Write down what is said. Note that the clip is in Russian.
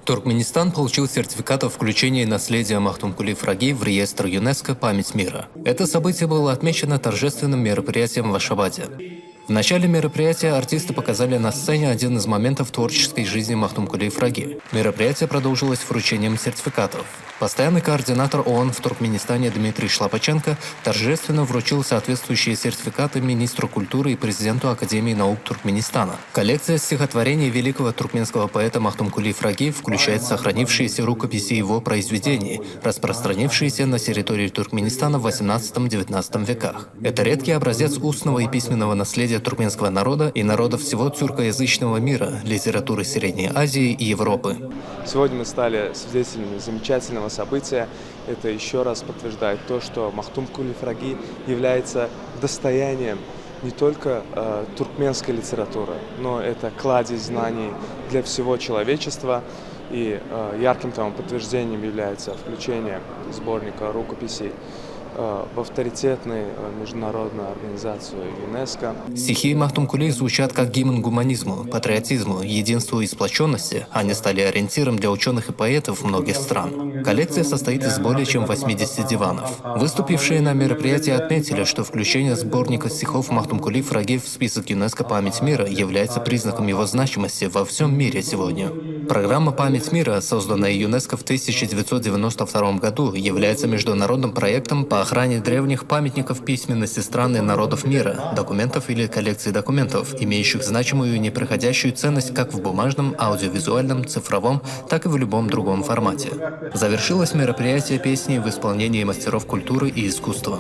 Туркменистан получил сертификат о включении наследия Махтумкули Фраги в реестр ЮНЕСКО «Память мира». Это событие было отмечено торжественным мероприятием в Ашхабаде. В начале мероприятия артисты показали на сцене один из моментов творческой жизни Махтумкули Фраги. Мероприятие продолжилось вручением сертификатов. Постоянный координатор ООН в Туркменистане Дмитрий Шлапаченко торжественно вручил соответствующие сертификаты министру культуры и президенту Академии наук Туркменистана. Коллекция стихотворений великого туркменского поэта Махтумкули Фраги включает сохранившиеся рукописи его произведений, распространившиеся на территории Туркменистана в 18-19 веках. Это редкий образец устного и письменного наследия туркменского народа и народов всего тюркоязычного мира, литературы Средней Азии и Европы. Сегодня мы стали свидетелями замечательного события. Это еще раз подтверждает то, что Махтумкули Фраги является достоянием не только туркменской литературы, но это кладезь знаний для всего человечества. И ярким тому подтверждением является включение сборника рукописей в авторитетную международную организацию ЮНЕСКО. Стихи Махтумкули звучат как гимн гуманизму, патриотизму, единству и сплоченности. Они стали ориентиром для ученых и поэтов многих стран. Коллекция состоит из более чем 80 диванов. Выступившие на мероприятии отметили, что включение сборника стихов Махтумкули Фраги в список ЮНЕСКО «Память мира» является признаком его значимости во всем мире сегодня. Программа «Память мира», созданная ЮНЕСКО в 1992 году, является международным проектом по охране древних памятников письменности стран и народов мира, документов или коллекций документов, имеющих значимую и неприходящую ценность как в бумажном, аудиовизуальном, цифровом, так и в любом другом формате. Завершилось мероприятие песней в исполнении мастеров культуры и искусства.